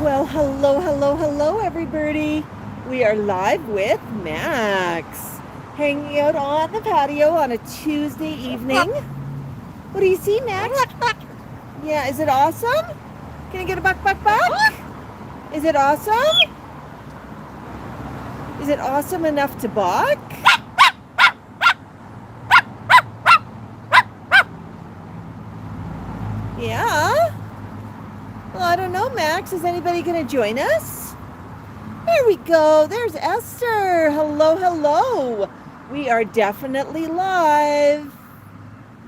Well, hello, everybody. We are live with Max, hanging out on the patio on a Tuesday evening. What do you see, Max? Yeah, is it awesome? Can I get a buck, buck, buck? Is it awesome? Is it awesome enough to buck? Yeah. Well, I don't know, Max. Is anybody going to join us? There we go. There's Esther. Hello. We are definitely live.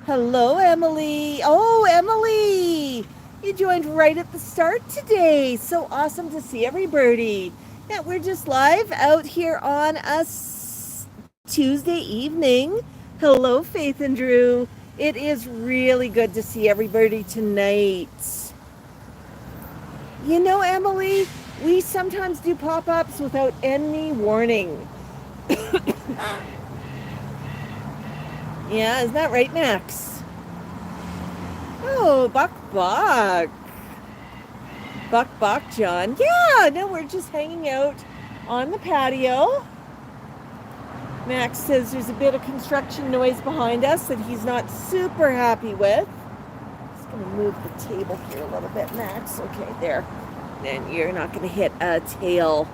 Hello, Emily. Oh, Emily. You joined right at the start today. So awesome to see everybody. Yeah, we're just live out here on a Tuesday evening. Hello, Faith and Drew. It is really good to see everybody tonight. You know, Emily, we sometimes do pop-ups without any warning. Yeah, isn't that right, Max? Oh, Bok Bok. Bok Bok, John. Yeah, no, we're just hanging out on the patio. Max says there's a bit of construction noise behind us that he's not super happy with. Just going to move the table here a little bit, Max. Okay, there. Then you're not going to hit a tail.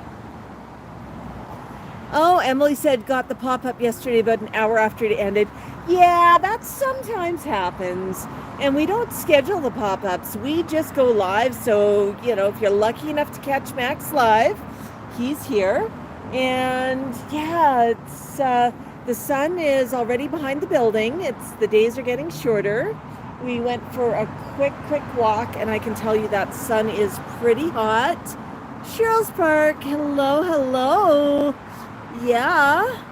Oh, Emily said got the pop-up yesterday about an hour after it ended. Yeah, that sometimes happens. And we don't schedule the pop-ups. We just go live. So, you know, if you're lucky enough to catch Max live, he's here. And yeah, it's the sun is already behind the building. The days are getting shorter. We went for a quick walk, and I can tell you that sun is pretty hot. Cheryl's Park, hello. Yeah.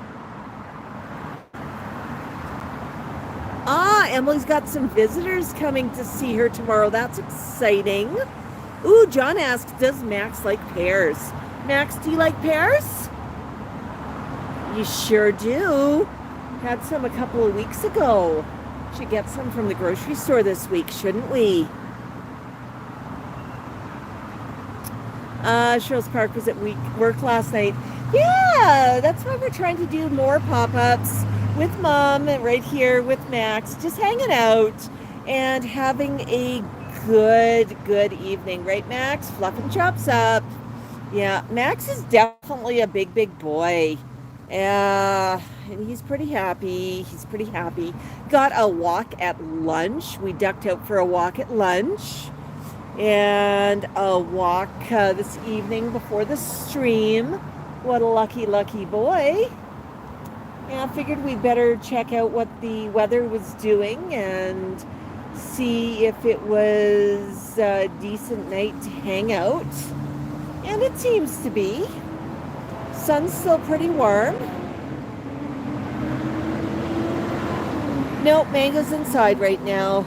Emily's got some visitors coming to see her tomorrow. That's exciting. Ooh, John asks, does Max like pears? Max, do you like pears? You sure do. Had some a couple of weeks ago. Should get some from the grocery store this week, shouldn't we? Cheryl's Park was at work last night. Yeah, that's why we're trying to do more pop-ups with Mom and right here with Max, just hanging out and having a good evening, right, Max? Fluffing chops up. Yeah, Max is definitely a big boy. And he's pretty happy. Got a walk at lunch. We ducked out for a walk at lunch. And a walk this evening before the stream. What a lucky boy. Yeah, I figured we'd better check out what the weather was doing and see if it was a decent night to hang out. And it seems to be. Sun's still pretty warm. Nope, Mango's inside right now.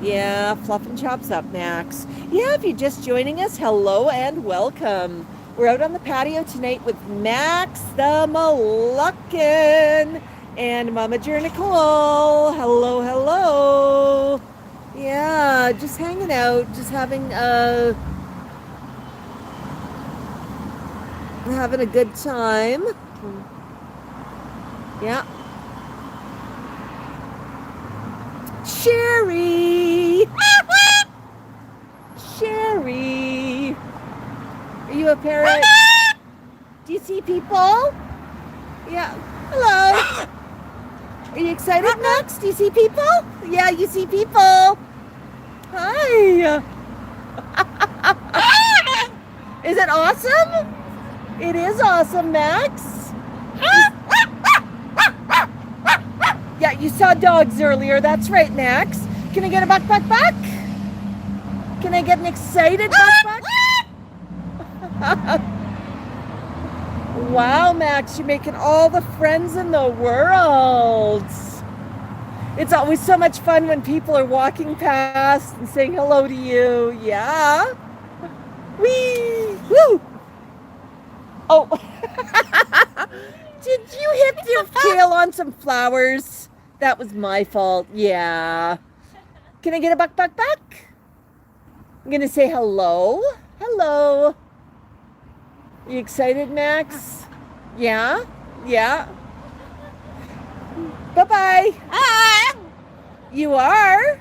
Yeah, fluffing chops up, Max. Yeah, if you're just joining us, hello and welcome. We're out on the patio tonight with Max the Moluccan and Mama Nicole. Hello. Yeah, just hanging out, just having a good time. Yeah. Sherry! Are you a parrot? Do you see people? Yeah. Hello. Are you excited, Max? Do you see people? Yeah, you see people. Hi. Is it awesome? It is awesome, Max. Yeah, you saw dogs earlier. That's right, Max. Can I get a buck? Can I get an excited buck? Wow, Max, you're making all the friends in the world. It's always so much fun when people are walking past and saying hello to you. Yeah. Wee! Woo! Oh. Did you hit your tail on some flowers? That was my fault. Yeah. Can I get a buck? I'm going to say hello. Hello. Are you excited, Max? Yeah? Yeah. Bye-bye. You are?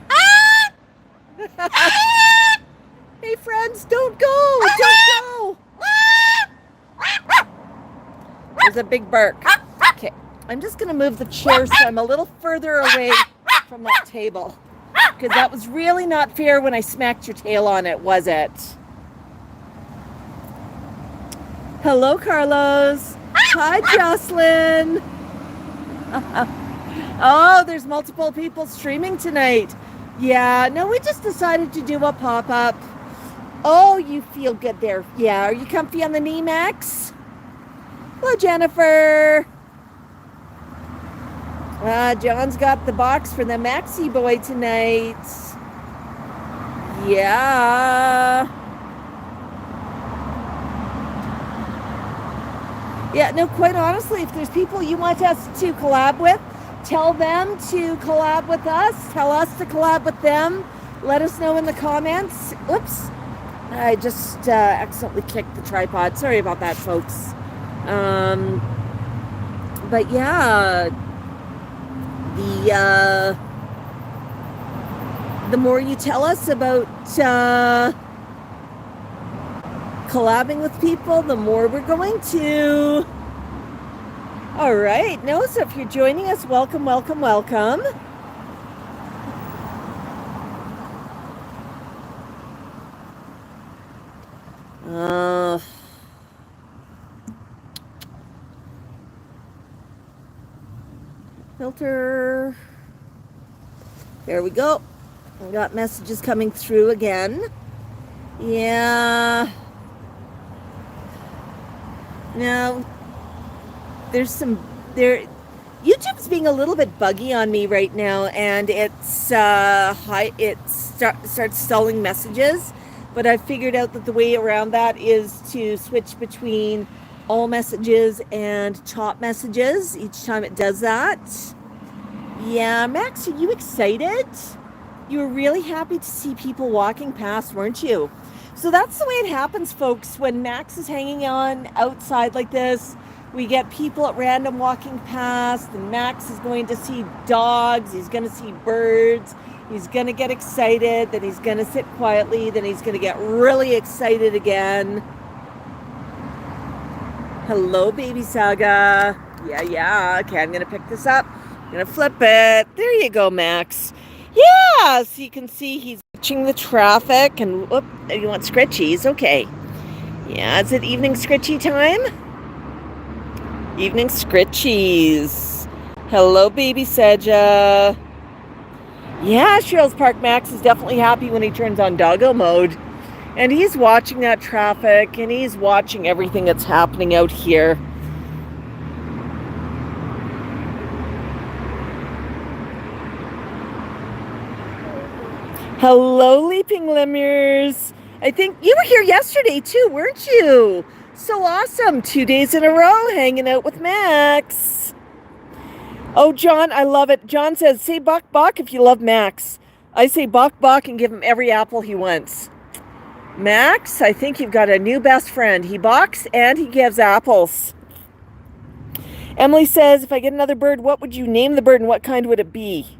Hey, friends, don't go. Don't go. There's a big bark. Okay, I'm just going to move the chair so I'm a little further away from that table. Because that was really not fair when I smacked your tail on it, was it? Hello, Carlos. Hi, Jocelyn. Oh, there's multiple people streaming tonight. Yeah, no, we just decided to do a pop-up. Oh, you feel good there. Yeah, are you comfy on the knee, Max? Hello, Jennifer. John's got the box for the Maxi boy tonight. Yeah. Yeah, no, quite honestly, if there's people you want us to collab with, tell them to collab with us. Tell us to collab with them. Let us know in the comments. Oops. I just accidentally kicked the tripod. Sorry about that, folks. But yeah, the more you tell us about collabing with people, the more we're going to. All right. No, so if you're joining us, welcome, welcome, welcome. Filter. There we go. I got messages coming through again. Yeah. Now, there's some there. YouTube's being a little bit buggy on me right now, and it's starts stalling messages. But I figured out that the way around that is to switch between all messages and top messages each time it does that. Yeah, Max, are you excited? You were really happy to see people walking past, weren't you? So that's the way it happens, folks. When Max is hanging on outside like this, we get people at random walking past, and Max is going to see dogs, he's going to see birds, he's going to get excited, then he's going to sit quietly, then he's going to get really excited again. Hello, baby Saga. Yeah. Okay, I'm going to pick this up. I'm going to flip it. There you go, Max. Yeah, so you can see he's watching the traffic, and whoop, you want scritchies. Okay. Yeah, is it evening scritchy time? Evening scritchies. Hello, baby Seja. Yeah, Cheryl's Park Max is definitely happy when he turns on doggo mode. And he's watching that traffic, and he's watching everything that's happening out here. Hello, Leaping Lemurs. I think you were here yesterday too, weren't you? So awesome. 2 days in a row hanging out with Max. Oh, John, I love it. John says, say Bok Bok if you love Max. I say Bok Bok and give him every apple he wants. Max, I think you've got a new best friend. He balks and he gives apples. Emily says, if I get another bird, what would you name the bird and what kind would it be?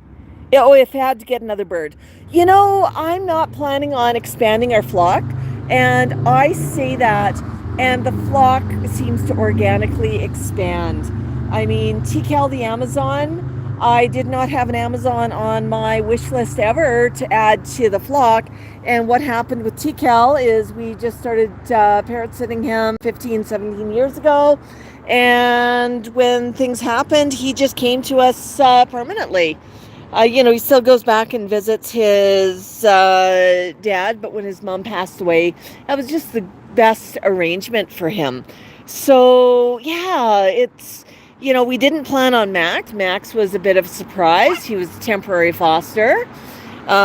Oh, if I had to get another bird. You know, I'm not planning on expanding our flock, and I say that, and the flock seems to organically expand. I mean, TCal the Amazon, I did not have an Amazon on my wish list ever to add to the flock, and what happened with TCal is we just started parrot sitting him 15, 17 years ago, and when things happened, he just came to us permanently. He still goes back and visits his dad, but when his mom passed away, that was just the best arrangement for him. So, yeah, it's, we didn't plan on Max. Max was a bit of a surprise. He was a temporary foster.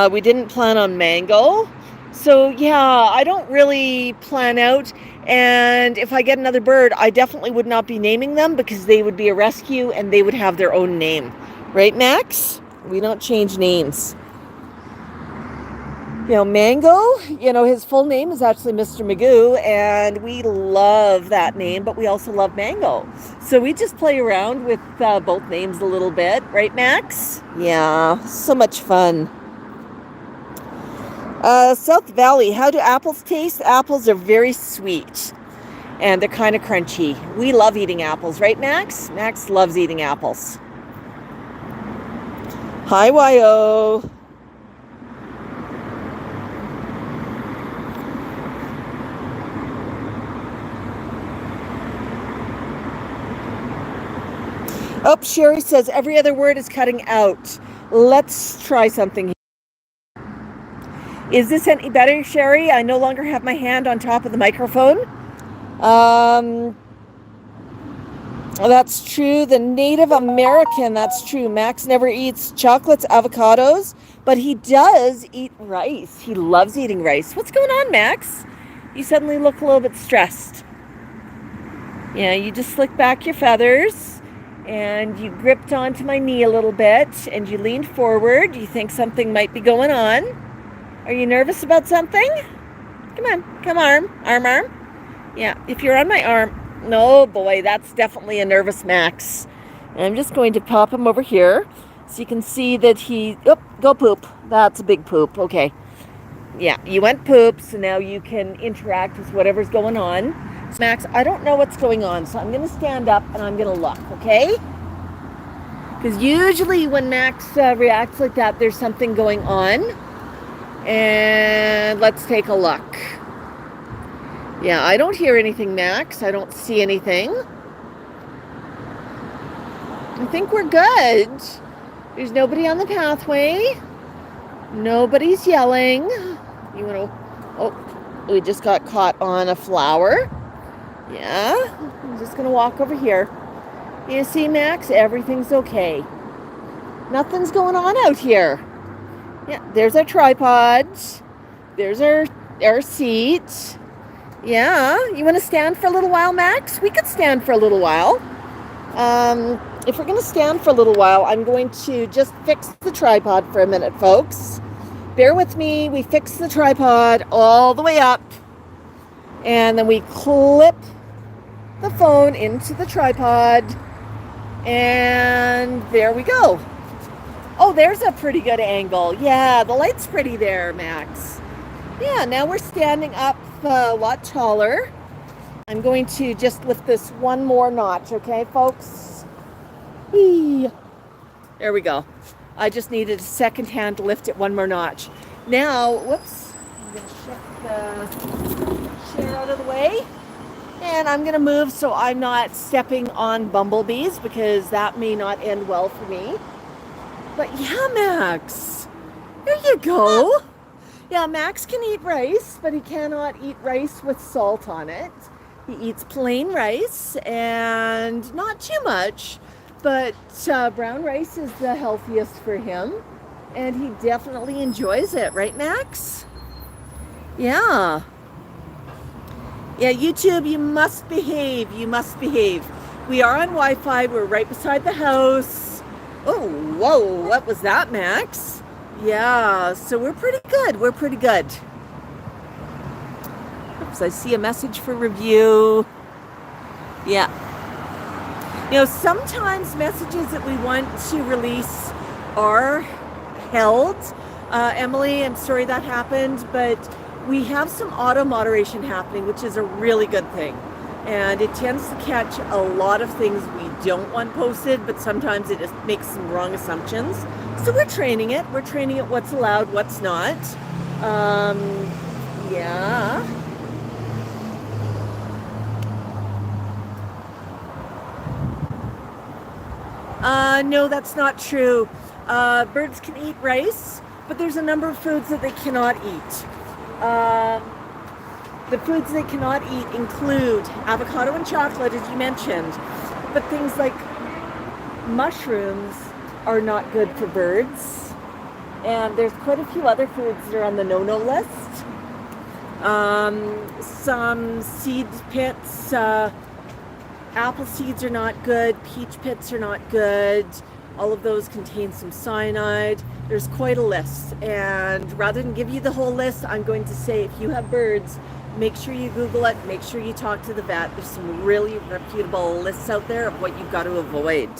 We didn't plan on Mango. So, yeah, I don't really plan out. And if I get another bird, I definitely would not be naming them because they would be a rescue and they would have their own name. Right, Max? We don't change names. Mango, his full name is actually Mr. Magoo, and we love that name, but we also love Mango. So we just play around with both names a little bit, right, Max? Yeah, so much fun. South Valley, how do apples taste? Apples are very sweet, and they're kind of crunchy. We love eating apples, right, Max? Max loves eating apples. Hi, YO. Oh, Sherry says every other word is cutting out. Let's try something. Is this any better, Sherry? I no longer have my hand on top of the microphone. That's true. The Native American, that's true. Max never eats chocolates, avocados, but he does eat rice. He loves eating rice. What's going on, Max? You suddenly look a little bit stressed. Yeah, you just slick back your feathers and you gripped onto my knee a little bit and you leaned forward. You think something might be going on. Are you nervous about something? Come on, come arm. Yeah, if you're on my arm, no, boy, that's definitely a nervous Max. And I'm just going to pop him over here so you can see that go poop. That's a big poop. Okay. Yeah, you went poop, so now you can interact with whatever's going on. So Max, I don't know what's going on, so I'm going to stand up and I'm going to look, okay? Because usually when Max reacts like that, there's something going on. And let's take a look. Yeah, I don't hear anything, Max. I don't see anything. I think we're good. There's nobody on the pathway. Nobody's yelling. We just got caught on a flower. Yeah, I'm just going to walk over here. You see, Max, everything's okay. Nothing's going on out here. Yeah, there's our tripod. There's our seat. Yeah, you want to stand for a little while, Max? We could stand for a little while. If we're going to stand for a little while, I'm going to just fix the tripod for a minute, folks. Bear with me. We fix the tripod all the way up. And then we clip the phone into the tripod. And there we go. Oh, there's a pretty good angle. Yeah, the light's pretty there, Max. Yeah, now we're standing up a lot taller. I'm going to just lift this one more notch, okay, folks? There we go. I just needed a second hand to lift it one more notch. Now, whoops, I'm going to shift the chair out of the way. And I'm going to move so I'm not stepping on bumblebees because that may not end well for me. But yeah, Max, there you go. Yeah, Max can eat rice, but he cannot eat rice with salt on it. He eats plain rice and not too much, but brown rice is the healthiest for him. And he definitely enjoys it, right, Max? Yeah. Yeah, YouTube, you must behave. You must behave. We are on Wi-Fi. We're right beside the house. Oh, whoa, what was that, Max? Yeah, so we're pretty good. We're pretty good. Oops, I see a message for review. Yeah. Sometimes messages that we want to release are held. Emily, I'm sorry that happened, but we have some auto moderation happening, which is a really good thing. And it tends to catch a lot of things we don't want posted, but sometimes it just makes some wrong assumptions. So we're training it. We're training it what's allowed, what's not. Yeah. No, that's not true. Birds can eat rice, but there's a number of foods that they cannot eat. The foods they cannot eat include avocado and chocolate, as you mentioned, but things like mushrooms are not good for birds. And there's quite a few other foods that are on the no-no list. Some seed pits, apple seeds are not good, peach pits are not good, All of those contain some cyanide. There's quite a list. And rather than give you the whole list, I'm going to say if you have birds, make sure you Google it. Make sure you talk to the vet. There's some really reputable lists out there of what you've got to avoid.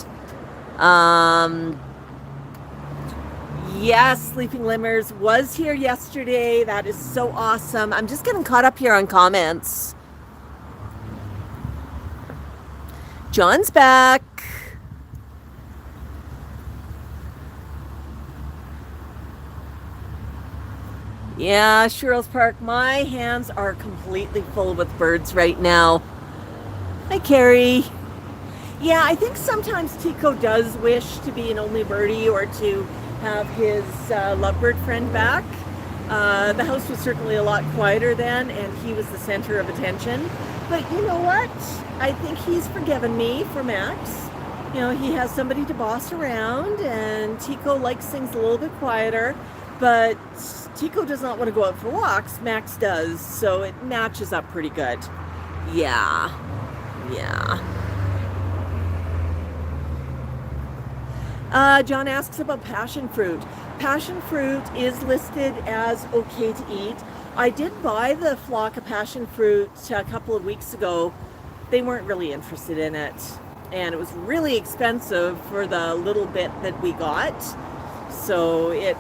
Yes, Sleeping Limmers was here yesterday. That is so awesome. I'm just getting caught up here on comments. John's back. Yeah, Sherrill's Park. My hands are completely full with birds right now. Hi, Carrie. Yeah, I think sometimes Tico does wish to be an only birdie or to have his lovebird friend back. The house was certainly a lot quieter then, and he was the center of attention. But you know what? I think he's forgiven me for Max. You know, he has somebody to boss around, and Tico likes things a little bit quieter. But Tico does not want to go out for walks. Max does, so it matches up pretty good. Yeah. John asks about passion fruit. Passion fruit is listed as okay to eat. I did buy the flock of passion fruit a couple of weeks ago. They weren't really interested in it, and it was really expensive for the little bit that we got. So it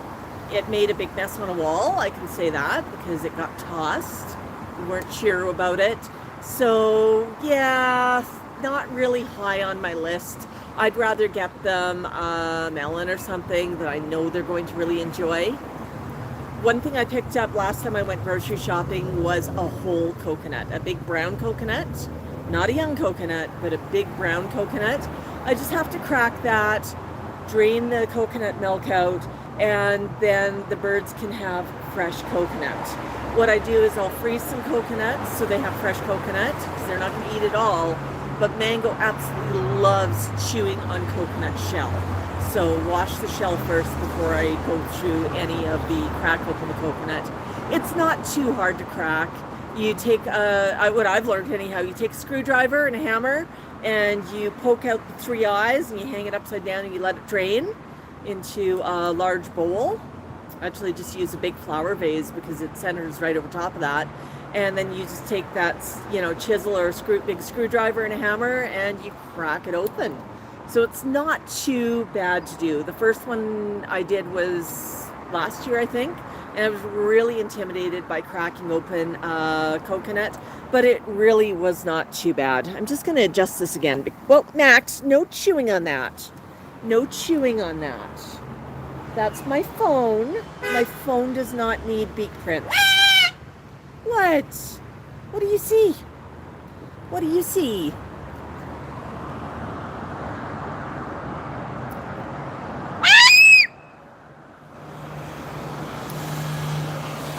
made a big mess on a wall, I can say that, because it got tossed. We weren't sure about it. So yeah, not really high on my list. I'd rather get them a melon or something that I know they're going to really enjoy. One thing I picked up last time I went grocery shopping was a whole coconut, a big brown coconut. Not a young coconut, but a big brown coconut. I just have to crack that, drain the coconut milk out, and then the birds can have fresh coconut. What I do is I'll freeze some coconuts so they have fresh coconut, because they're not going to eat it all. But Mango absolutely loves chewing on coconut shell. So wash the shell first before I go through any of the crack open the coconut. It's not too hard to crack. You take, what I've learned anyhow, you take a screwdriver and a hammer and you poke out the three eyes and you hang it upside down and you let it drain into a large bowl. I actually just use a big flower vase because it centers right over top of that. And then you just take that, chisel or big screwdriver and a hammer and you crack it open. So it's not too bad to do. The first one I did was last year, I think, and I was really intimidated by cracking open coconut, but it really was not too bad. I'm just going to adjust this again. Well, Max, no chewing on that. No chewing on that. That's my phone. My phone does not need beak prints. What? What do you see? What do you see?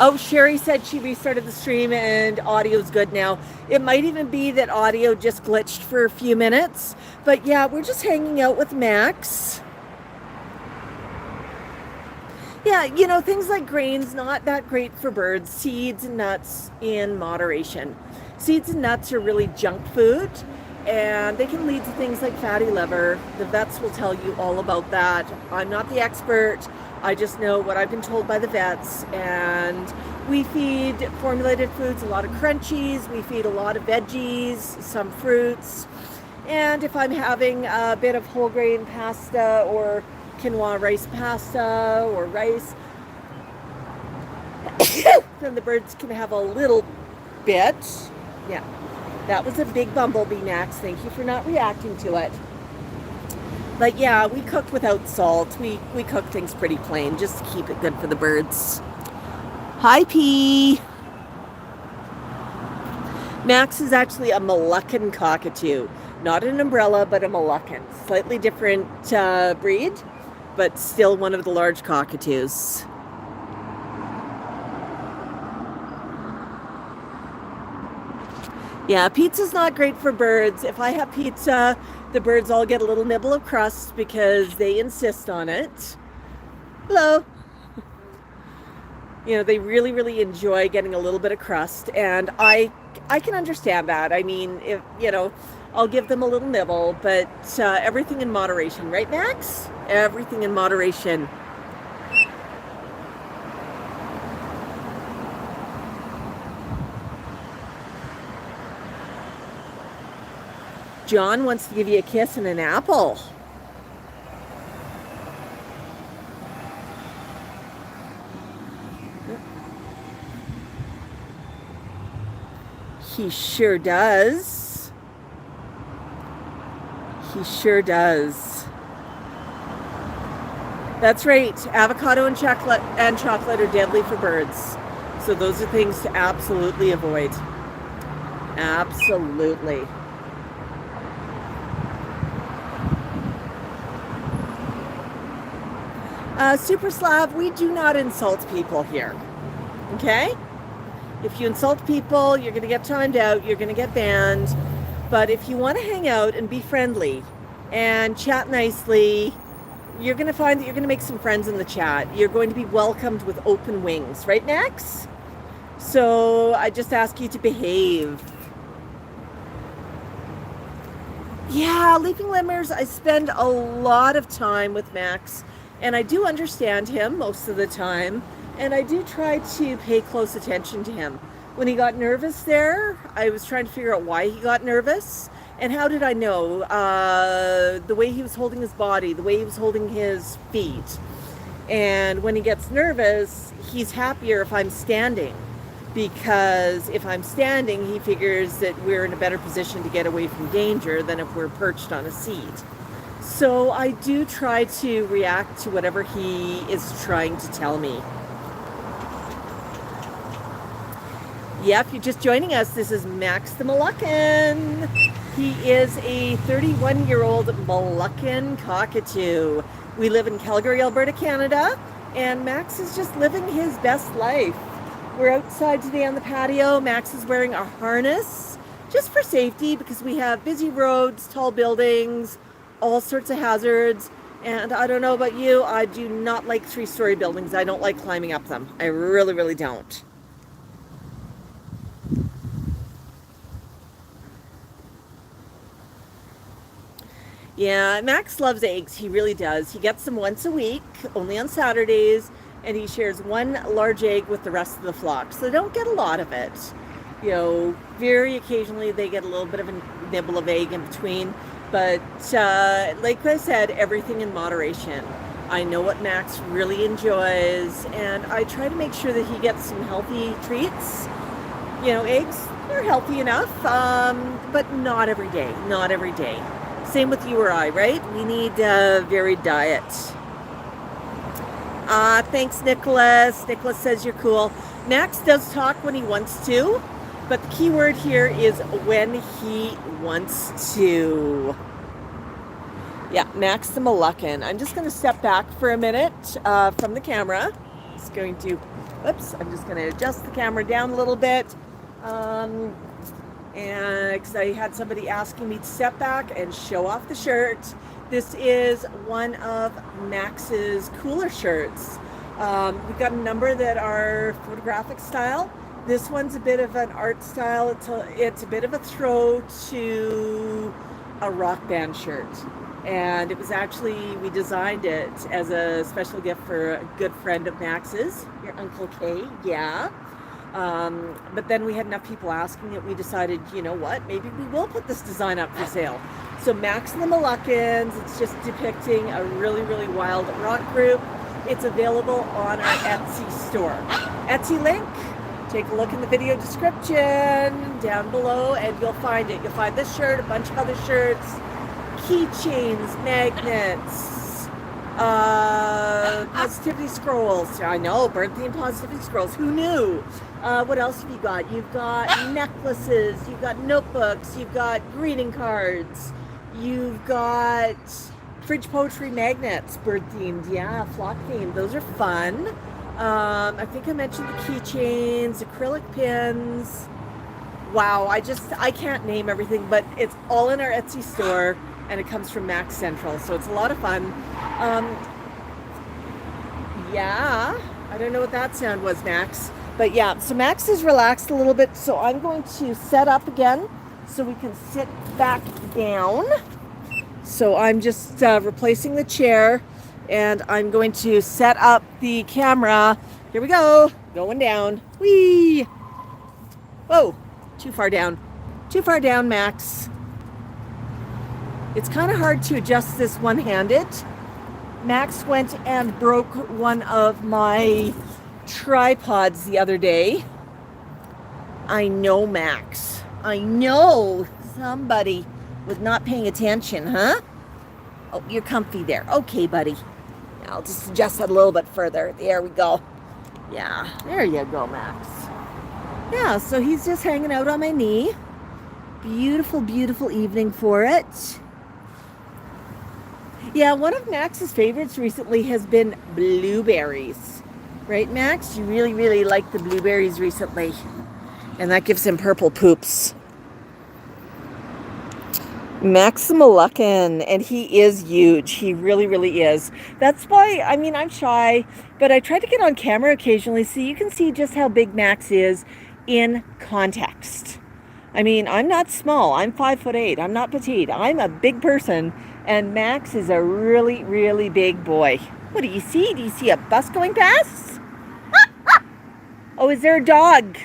Oh, Sherry said she restarted the stream and audio's good now. It might even be that audio just glitched for a few minutes. But yeah, we're just hanging out with Max. Yeah, things like grains, not that great for birds. Seeds and nuts in moderation. Seeds and nuts are really junk food, and they can lead to things like fatty liver. The vets will tell you all about that. I'm not the expert. I just know what I've been told by the vets, and we feed formulated foods, a lot of crunchies. We feed a lot of veggies, some fruits, and if I'm having a bit of whole grain pasta or quinoa rice pasta or rice, then the birds can have a little bit. Yeah, that was a big bumblebee, Max. Thank you for not reacting to it. But yeah, we cook without salt. We cook things pretty plain just to keep it good for the birds. Hi, P. Max is actually a Moluccan cockatoo. Not an umbrella, but a Moluccan. Slightly different breed, but still one of the large cockatoos. Yeah, pizza's not great for birds. If I have pizza, the birds all get a little nibble of crust because they insist on it. Hello. They really, really enjoy getting a little bit of crust, and I can understand that. I mean, if I'll give them a little nibble, but everything in moderation, right, Max? Everything in moderation. John wants to give you a kiss and an apple. He sure does. He sure does. That's right. Avocado and chocolate are deadly for birds. So those are things to absolutely avoid. Absolutely. Super Slav, we do not insult people here. Okay? If you insult people, you're going to get timed out, you're going to get banned. But if you want to hang out and be friendly and chat nicely, you're going to find that you're going to make some friends in the chat. You're going to be welcomed with open wings, right, Max? So I just ask you to behave. Yeah, Leaping Lemurs, I spend a lot of time with Max, and I do understand him most of the time. And I do try to pay close attention to him. When he got nervous there, I was trying to figure out why he got nervous. And how did I know? The way he was holding his body, the way he was holding his feet. And when he gets nervous, he's happier if I'm standing. Because if I'm standing, he figures that we're in a better position to get away from danger than if we're perched on a seat. So I do try to react to whatever he is trying to tell me. Yep, you're just joining us. This is Max the Moluccan. He is a 31-year-old Moluccan cockatoo. We live in Calgary, Alberta, Canada, and Max is just living his best life. We're outside today on the patio. Max is wearing a harness just for safety because we have busy roads, tall buildings, all sorts of hazards. And I don't know about you, I do not like 3-story buildings. I don't like climbing up them. I really, really don't. Yeah, Max loves eggs. He really does. He gets them once a week, only on Saturdays, and he shares one large egg with the rest of the flock. So they don't get a lot of it. You know, very occasionally they get a little bit of a nibble of egg in between. But like I said, everything in moderation. I know what Max really enjoys, and I try to make sure that he gets some healthy treats. You know, eggs are healthy enough, but not every day. Not every day. Same with you or I, right? We need a varied diet. Thanks, Nicholas. Nicholas says you're cool. Max does talk when he wants to, but the key word here is when he wants to. Yeah, Max the Moluccan. I'm just going to step back for a minute from the camera. I'm just going to adjust the camera down a little bit. And because I had somebody asking me to step back and show off the shirt. This is one of Max's cooler shirts. We've got a number that are photographic style. This one's a bit of an art style. It's a bit of a throw to a rock band shirt. And it was actually, we designed it as a special gift for a good friend of Max's, your Uncle Kay, yeah. But then we had enough people asking that we decided, you know what, maybe we will put this design up for sale. So Max and the Moluccans, it's just depicting a really, really wild rock group. It's available on our Etsy store. Etsy link, take a look in the video description down below and you'll find it. You'll find this shirt, a bunch of other shirts, keychains, magnets, positivity scrolls. I know, bird themed positivity scrolls. Who knew? What else have you got? You've got necklaces, you've got notebooks, you've got greeting cards, you've got fridge poetry magnets, bird themed, yeah, flock themed. Those are fun. I think I mentioned the keychains, acrylic pins. Wow, I can't name everything, but it's all in our Etsy store. And it comes from Max Central, so it's a lot of fun. Yeah, I don't know what that sound was, Max. But yeah, so Max is relaxed a little bit, so I'm going to set up again so we can sit back down. So I'm just replacing the chair, and I'm going to set up the camera. Here we go, going down. Whee! Whoa, too far down. Too far down, Max. It's kind of hard to adjust this one-handed. Max went and broke one of my tripods the other day. I know, Max. I know. Somebody was not paying attention, huh? Oh, you're comfy there. Okay, buddy. I'll just adjust it a little bit further. There we go. Yeah, there you go, Max. Yeah, so he's just hanging out on my knee. Beautiful, beautiful evening for it. Yeah, one of Max's favorites recently has been blueberries. Right, Max? You really, really like the blueberries recently. And that gives him purple poops. Max the Moluccan, and he is huge. He really, really is. That's why, I mean, I'm shy, but I try to get on camera occasionally so you can see just how big Max is in context. I mean, I'm not small. I'm 5'8". I'm not petite. I'm a big person, and Max is a really, really big boy. What do you see? Do you see a bus going past? Oh, is there a dog?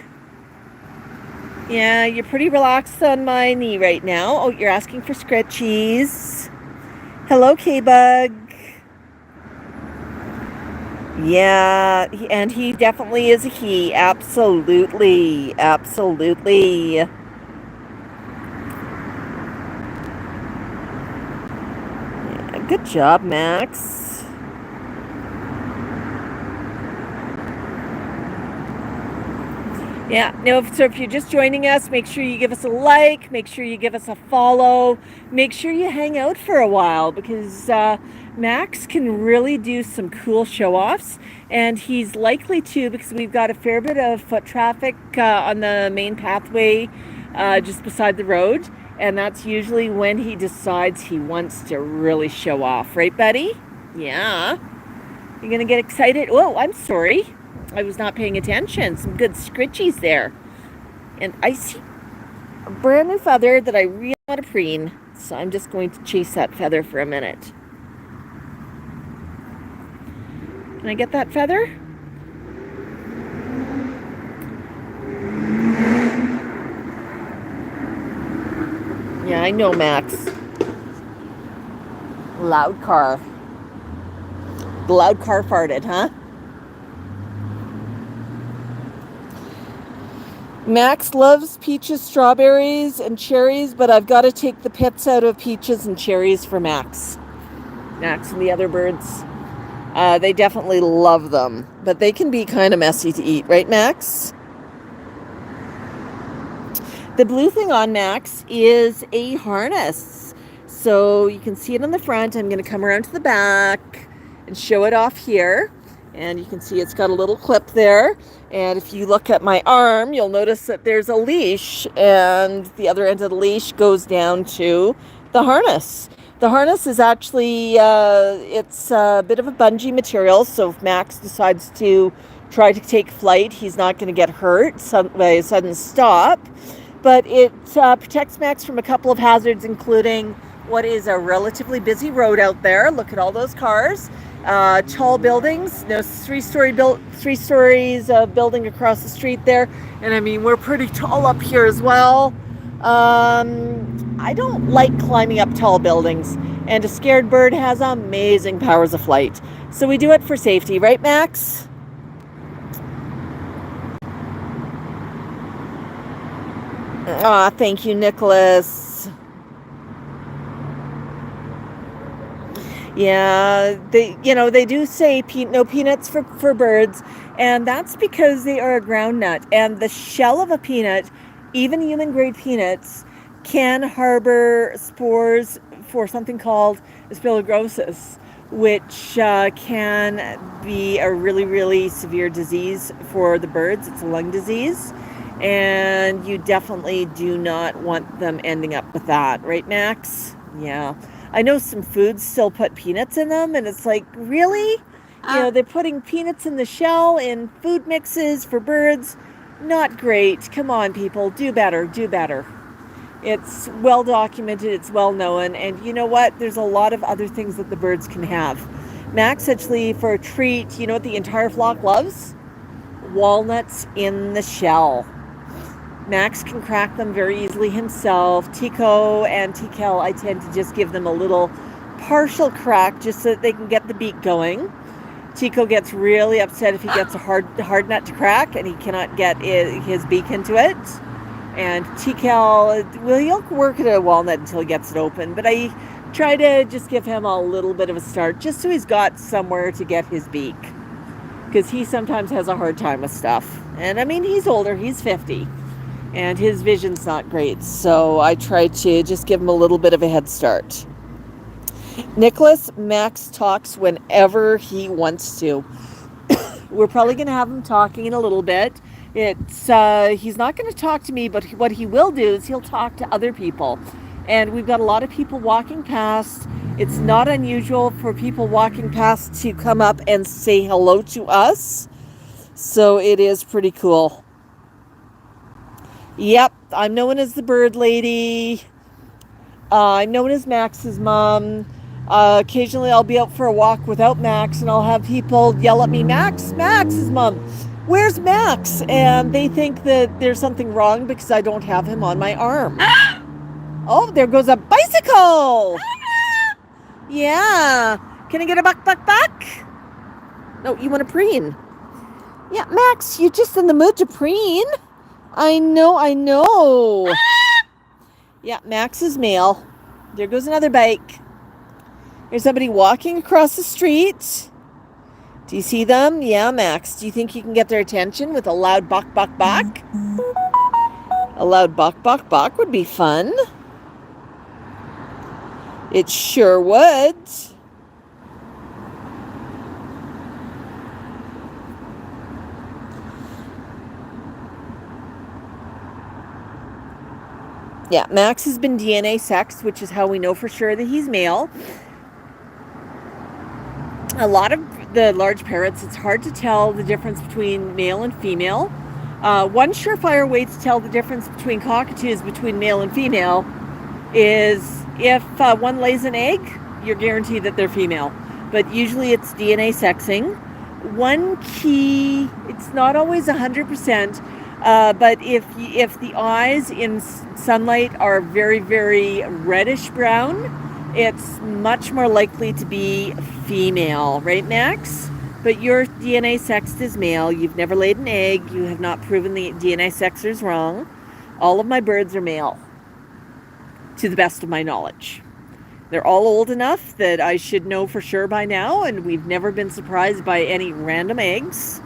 Yeah, you're pretty relaxed on my knee right now. Oh, you're asking for scratchies. Hello, K-Bug. Yeah, and he definitely is a he. Absolutely. Absolutely. Yeah, good job, Max. Yeah, no, so if you're just joining us, make sure you give us a like, make sure you give us a follow, make sure you hang out for a while, because Max can really do some cool show-offs, and he's likely to, because we've got a fair bit of foot traffic on the main pathway just beside the road, and that's usually when he decides he wants to really show off. Right, buddy? Yeah. You're going to get excited? Oh, I'm sorry. I was not paying attention. Some good scritchies there. And I see a brand new feather that I really want to preen. So I'm just going to chase that feather for a minute. Can I get that feather? Yeah, I know, Max. Loud car. The loud car farted, huh? Max loves peaches, strawberries, and cherries, but I've got to take the pits out of peaches and cherries for Max. Max and the other birds, they definitely love them, but they can be kind of messy to eat, right, Max? The blue thing on Max is a harness. So you can see it on the front. I'm going to come around to the back and show it off here. And you can see it's got a little clip there. And if you look at my arm, you'll notice that there's a leash, and the other end of the leash goes down to the harness. The harness is actually, it's a bit of a bungee material, so if Max decides to try to take flight, he's not going to get hurt by a sudden stop. But it protects Max from a couple of hazards, including what is a relatively busy road out there. Look at all those cars. Tall buildings, three stories of building across the street there, and I mean we're pretty tall up here as well. I don't like climbing up tall buildings, and a scared bird has amazing powers of flight, so we do it for safety, right, Max? Aw, thank you, Nicholas. Yeah, they do say no peanuts for birds, and that's because they are a ground nut, and the shell of a peanut, even human-grade peanuts, can harbor spores for something called aspergillosis, which can be a really, really severe disease for the birds. It's a lung disease, and you definitely do not want them ending up with that, right, Max? Yeah. I know some foods still put peanuts in them, and it's like, really? They're putting peanuts in the shell in food mixes for birds. Not great. Come on, people. Do better. Do better. It's well documented, it's well known, and you know what? There's a lot of other things that the birds can have. Max, actually, for a treat, you know what the entire flock loves? Walnuts in the shell. Max can crack them very easily himself. Tico and Tikel, I tend to just give them a little partial crack just so that they can get the beak going. Tico gets really upset if he gets a hard nut to crack and he cannot get his beak into it. And Tikel, well, he'll work at a walnut until he gets it open, but I try to just give him a little bit of a start just so he's got somewhere to get his beak, because he sometimes has a hard time with stuff. And I mean, he's older, he's 50, and his vision's not great, so I try to just give him a little bit of a head start. Nicholas, Max talks whenever he wants to. We're probably going to have him talking in a little bit. He's not going to talk to me, but what he will do is he'll talk to other people. And we've got a lot of people walking past. It's not unusual for people walking past to come up and say hello to us. So it is pretty cool. Yep, I'm known as the bird lady. I'm known as Max's mom. Occasionally I'll be out for a walk without Max and I'll have people yell at me, Max's mom, where's Max? And they think that there's something wrong because I don't have him on my arm. Oh, there goes a bicycle. Yeah. Can I get a buck, buck, buck? No, you want a preen? Yeah, Max, you're just in the mood to preen. I know. Yeah, Max is male. There goes another bike. There's somebody walking across the street. Do you see them? Yeah, Max. Do you think you can get their attention with a loud bok, bok, bok? A loud bok, bok, bok would be fun. It sure would. Yeah, Max has been DNA sexed, which is how we know for sure that he's male. A lot of the large parrots, it's hard to tell the difference between male and female. One surefire way to tell the difference between cockatoos between male and female is if one lays an egg, you're guaranteed that they're female. But usually it's DNA sexing. One key, it's not always 100%, but if the eyes in sunlight are very, very reddish brown, it's much more likely to be female, right, Max? But your DNA sexed is male. You've never laid an egg. You have not proven the DNA sexers wrong. All of my birds are male, to the best of my knowledge. They're all old enough that I should know for sure by now, and we've never been surprised by any random eggs.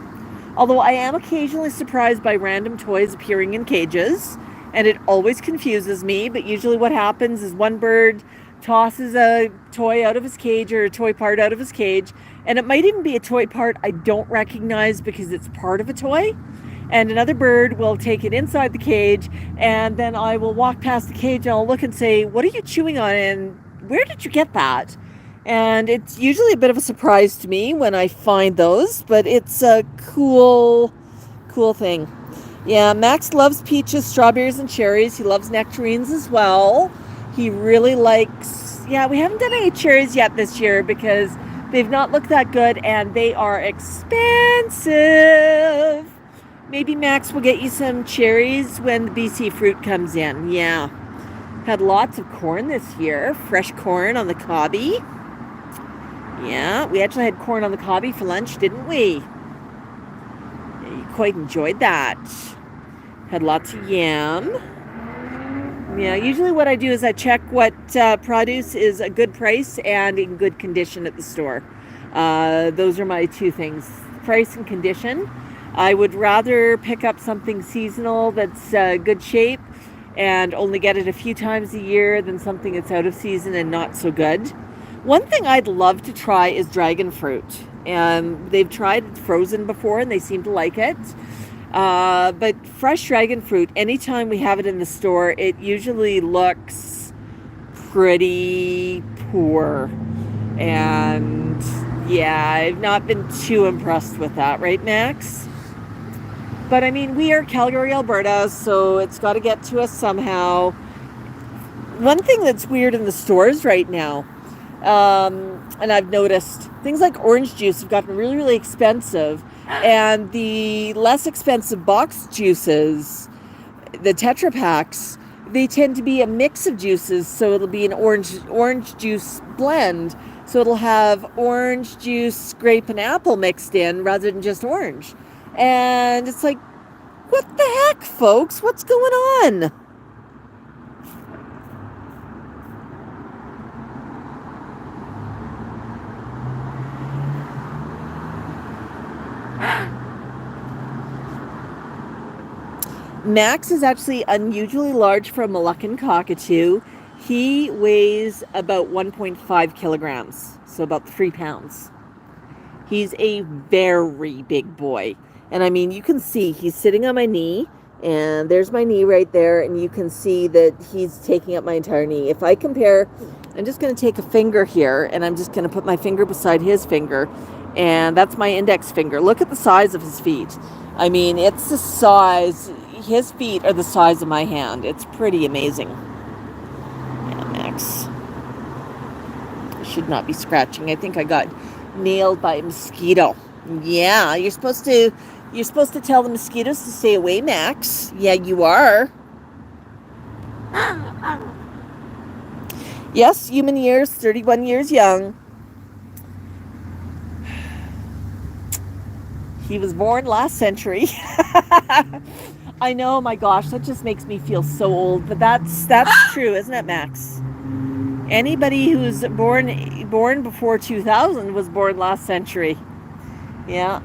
Although I am occasionally surprised by random toys appearing in cages, and it always confuses me, but usually what happens is one bird tosses a toy out of his cage or a toy part out of his cage, and it might even be a toy part I don't recognize because it's part of a toy, and another bird will take it inside the cage, and then I will walk past the cage and I'll look and say, what are you chewing on and where did you get that? And it's usually a bit of a surprise to me when I find those, but it's a cool thing. Yeah, Max loves peaches, strawberries, and cherries. He loves nectarines as well. He really likes, we haven't done any cherries yet this year because they've not looked that good and they are expensive. Maybe Max will get you some cherries when the BC fruit comes in. Yeah. Had lots of corn this year. Fresh corn on the cobby. Yeah, we actually had corn on the cobby for lunch, didn't we? Yeah, you quite enjoyed that. Had lots of yam. Yeah, usually what I do is I check what produce is a good price and in good condition at the store. Those are my two things, price and condition. I would rather pick up something seasonal that's good shape and only get it a few times a year than something that's out of season and not so good. One thing I'd love to try is dragon fruit. They've tried frozen before and they seem to like it. But fresh dragon fruit, anytime we have it in the store, it usually looks pretty poor. And yeah, I've not been too impressed with that, right, Max? But I mean, we are Calgary, Alberta, so it's got to get to us somehow. One thing that's weird in the stores right now, and I've noticed things like orange juice have gotten really, really expensive, and the less expensive box juices, the Tetra Packs, they tend to be a mix of juices, so it'll be an orange juice blend. So it'll have orange juice, grape, and apple mixed in rather than just orange. And it's like, what the heck, folks? What's going on? Max is actually unusually large for a Moluccan cockatoo. He weighs about 1.5 kilograms, so about 3 pounds. He's a very big boy. And I mean, you can see he's sitting on my knee, and there's my knee right there, and you can see that he's taking up my entire knee. If I compare, I'm just going to take a finger here, and I'm just going to put my finger beside his finger, and that's my index finger. Look at the size of his feet. I mean, it's the size, his feet are the size of my hand. It's pretty amazing. Yeah, Max. I should not be scratching. I think I got nailed by a mosquito. Yeah, you're supposed to tell the mosquitoes to stay away, Max. Yeah, you are. Yes, human years, 31 years young. He was born last century. I know, my gosh, that just makes me feel so old, but that's true, isn't it, Max? Anybody who's born before 2000 was born last century. Yeah.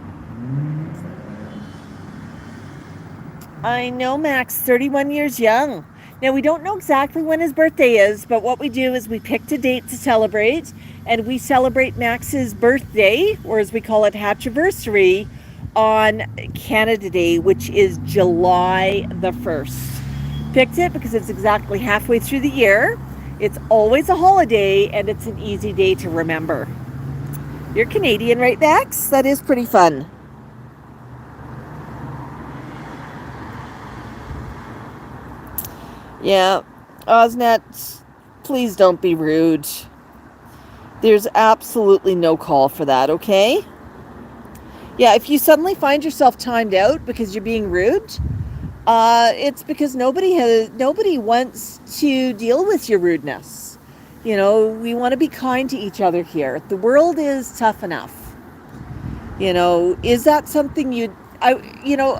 I know, Max, 31 years young. Now, we don't know exactly when his birthday is, but what we do is we picked a date to celebrate, and we celebrate Max's birthday, or as we call it, Hatchiversary, on Canada Day, which is July the 1st. Picked it because it's exactly halfway through the year. It's always a holiday, and it's an easy day to remember. You're Canadian, right, Max? That is pretty fun. Yeah, Osnet, please don't be rude. There's absolutely no call for that, okay? Yeah, if you suddenly find yourself timed out because you're being rude, it's because nobody wants to deal with your rudeness. You know, we want to be kind to each other here. The world is tough enough. You know, is that something I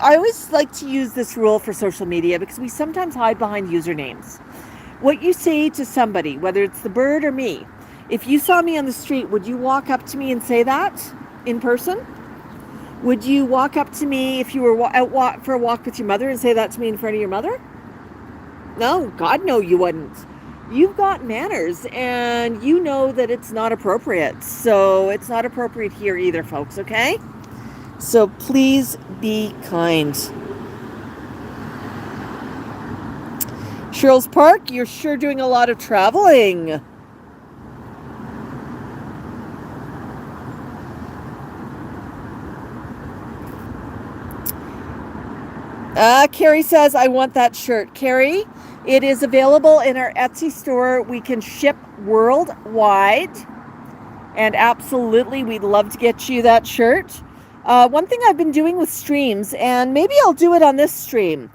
always like to use this rule for social media because we sometimes hide behind usernames. What you say to somebody, whether it's the bird or me, if you saw me on the street, would you walk up to me and say that in person? Would you walk up to me if you were out for a walk with your mother and say that to me in front of your mother? No, God, no, you wouldn't. You've got manners, and you know that it's not appropriate. So it's not appropriate here either, folks, okay? So please be kind. Sherrills Park, you're sure doing a lot of traveling. Carrie says, I want that shirt. Carrie, it is available in our Etsy store. We can ship worldwide. And absolutely, we'd love to get you that shirt. One thing I've been doing with streams, and maybe I'll do it on this stream.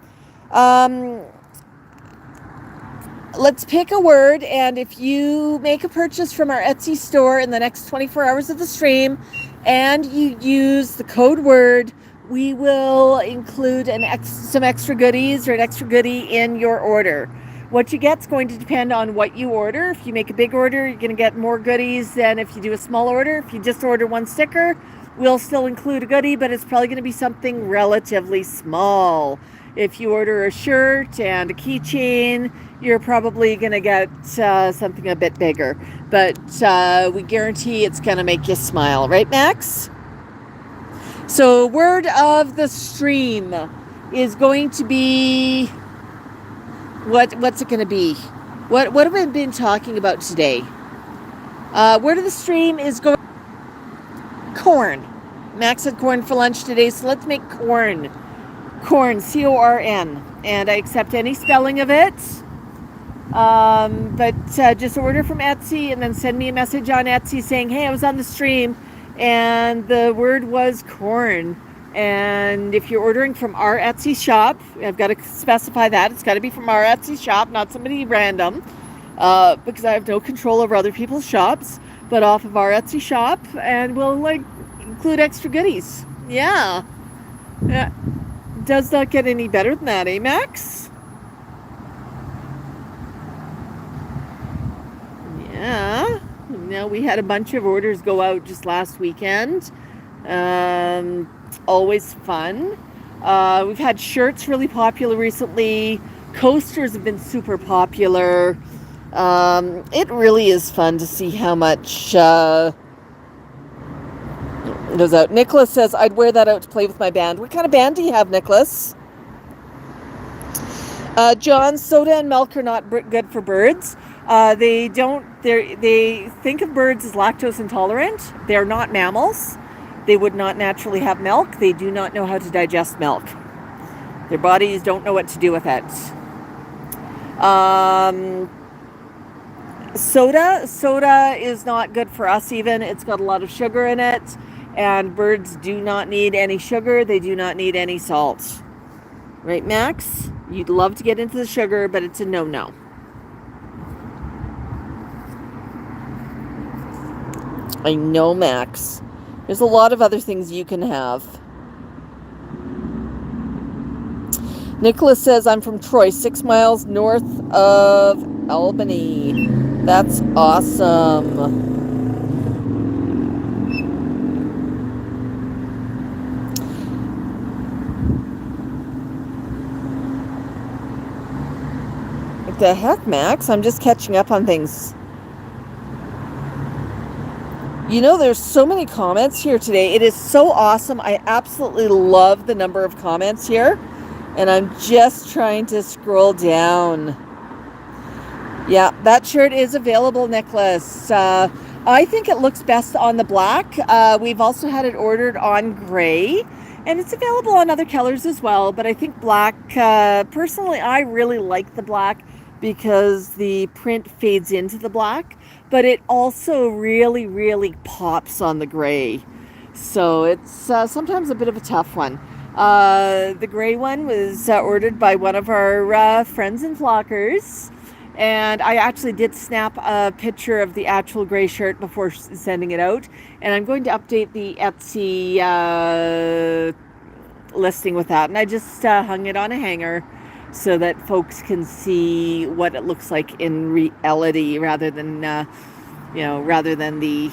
Let's pick a word, and if you make a purchase from our Etsy store in the next 24 hours of the stream, and you use the code word, we will include some extra goodies or an extra goodie in your order. What you get is going to depend on what you order. If you make a big order, you're going to get more goodies than if you do a small order. If you just order one sticker, we'll still include a goodie, but it's probably going to be something relatively small. If you order a shirt and a keychain, you're probably going to get something a bit bigger. But we guarantee it's going to make you smile. Right, Max? So word of the stream is going to be... What's it going to be? What have we been talking about today? Word of the stream is going... corn. Max had corn for lunch today, so let's make corn. Corn, C-O-R-N. And I accept any spelling of it. But just order from Etsy and then send me a message on Etsy saying, hey, I was on the stream and the word was corn. And if you're ordering from our Etsy shop, I've got to specify that. It's got to be from our Etsy shop, not somebody random, because I have no control over other people's shops, but off of our Etsy shop, and we'll like include extra goodies. Yeah. Does not get any better than that, eh, Max? Yeah. Now we had a bunch of orders go out just last weekend. Always fun. We've had shirts really popular recently. Coasters have been super popular. It really is fun to see how much goes out. Nicholas says, I'd wear that out to play with my band. What kind of band do you have, Nicholas? John, soda and milk are not good for birds. They think of birds as lactose intolerant. They're not mammals. They would not naturally have milk. They do not know how to digest milk. Their bodies don't know what to do with it. Soda is not good for us even. It's got a lot of sugar in it. And birds do not need any sugar. They do not need any salt. Right, Max? You'd love to get into the sugar, but it's a no-no. I know, Max. There's a lot of other things you can have. Nicholas says, I'm from Troy, 6 miles north of Albany. That's awesome. What the heck, Max? I'm just catching up on things. You know, there's so many comments here today. It is so awesome. I absolutely love the number of comments here. And I'm just trying to scroll down. Yeah, that shirt is available, Nicholas. I think it looks best on the black. We've also had it ordered on gray. And it's available on other colors as well. But I think black, personally, I really like the black because the print fades into the black. But it also really, really pops on the gray. So it's sometimes a bit of a tough one. The gray one was ordered by one of our friends and flockers. And I actually did snap a picture of the actual gray shirt before sending it out. And I'm going to update the Etsy listing with that. And I just hung it on a hanger so that folks can see what it looks like in reality rather than the,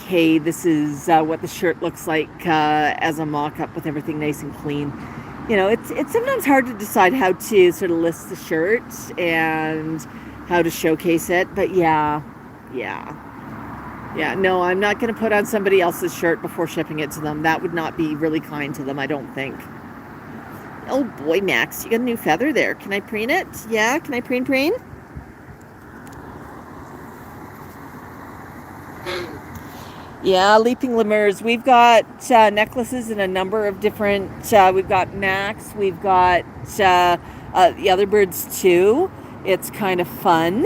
hey, this is what the shirt looks like as a mock-up with everything nice and clean. You know, it's sometimes hard to decide how to sort of list the shirt and how to showcase it. But yeah, no, I'm not going to put on somebody else's shirt before shipping it to them. That would not be really kind to them, I don't think. Oh boy, Max, you got a new feather there. Can I preen it? Yeah, can I preen? Yeah, leaping lemurs. We've got necklaces in a number of different, we've got Max, we've got the other birds too. It's kind of fun.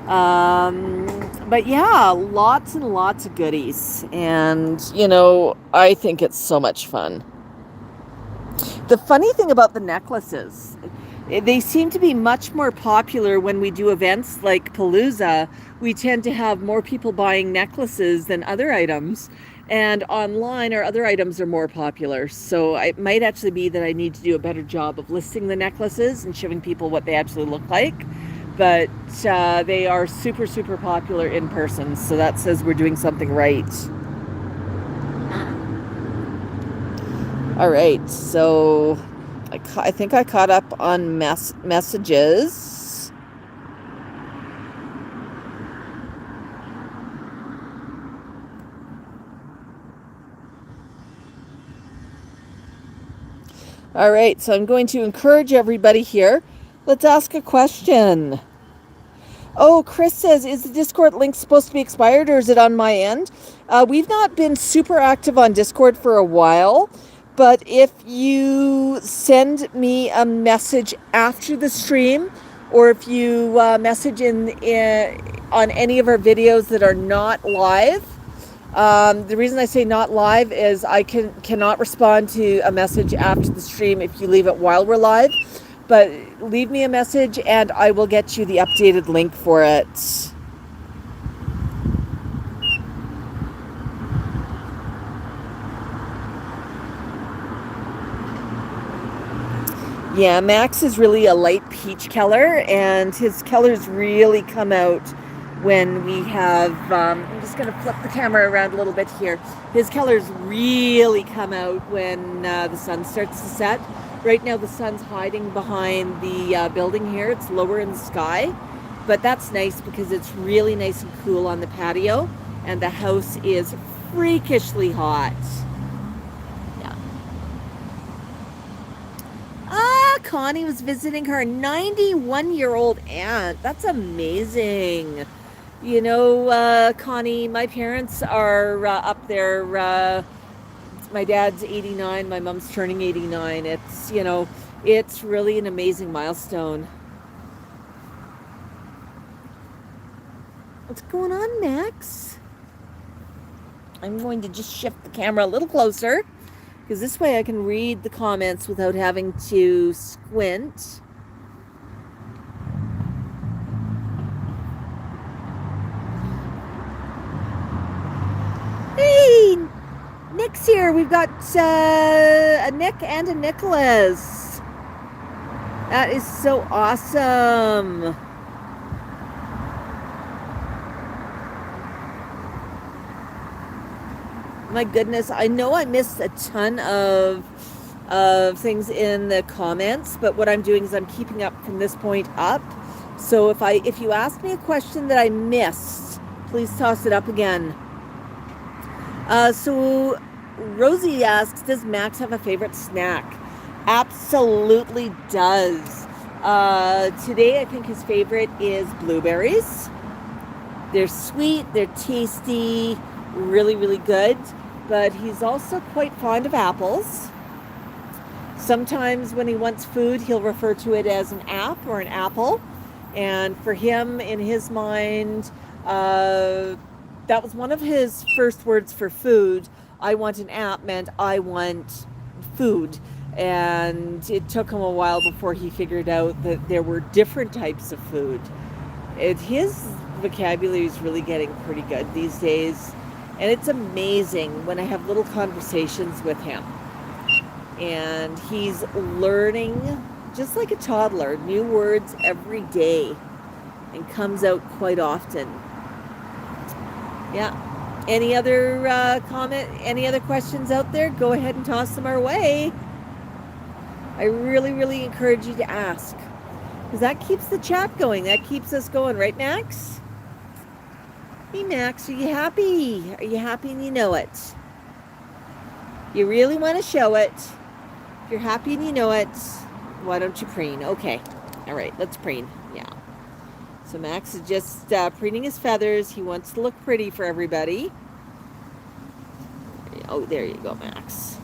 But yeah, lots and lots of goodies. And, you know, I think it's so much fun. The funny thing about the necklaces, they seem to be much more popular when we do events like Palooza. We tend to have more people buying necklaces than other items. And online, our other items are more popular. So it might actually be that I need to do a better job of listing the necklaces and showing people what they actually look like. But they are super, super popular in person. So that says we're doing something right. All right, so I think I caught up on messages. All right, so I'm going to encourage everybody here. Let's ask a question. Oh, Chris says, is the Discord link supposed to be expired or is it on my end? We've not been super active on Discord for a while. But if you send me a message after the stream or if you message in on any of our videos that are not live. The reason I say not live is I cannot respond to a message after the stream if you leave it while we're live. But leave me a message and I will get you the updated link for it. Yeah, Max is really a light peach color, and his colors really come out when we have, I'm just going to flip the camera around a little bit here. His colors really come out when the sun starts to set. Right now the sun's hiding behind the building here. It's lower in the sky, but that's nice because it's really nice and cool on the patio, and the house is freakishly hot. Connie was visiting her 91-year-old aunt. That's amazing. You know, Connie, my parents are up there. My dad's 89, my mom's turning 89. It's, you know, it's really an amazing milestone. What's going on, Max? I'm going to just shift the camera a little closer, because this way I can read the comments without having to squint. Hey, Nick's here. We've got a Nick and a Nicholas. That is so awesome. My goodness, I know I missed a ton of things in the comments, but what I'm doing is I'm keeping up from this point up. So if you ask me a question that I missed, please toss it up again. So Rosie asks, does Max have a favorite snack? Absolutely does. Today I think his favorite is blueberries. They're sweet, they're tasty, really, really good. But he's also quite fond of apples. Sometimes when he wants food, he'll refer to it as an app or an apple. And for him, in his mind, that was one of his first words for food. I want an app meant I want food. And it took him a while before he figured out that there were different types of food. His vocabulary is really getting pretty good these days. And it's amazing when I have little conversations with him. And he's learning, just like a toddler, new words every day. And comes out quite often. Yeah. Any other any other questions out there? Go ahead and toss them our way. I really, really encourage you to ask. Because that keeps the chat going. That keeps us going. Right, Max? Hey, Max, are you happy? Are you happy and you know it? You really want to show it. If you're happy and you know it, why don't you preen? Okay. All right, let's preen. Yeah. So Max is just preening his feathers. He wants to look pretty for everybody. Oh, there you go, Max.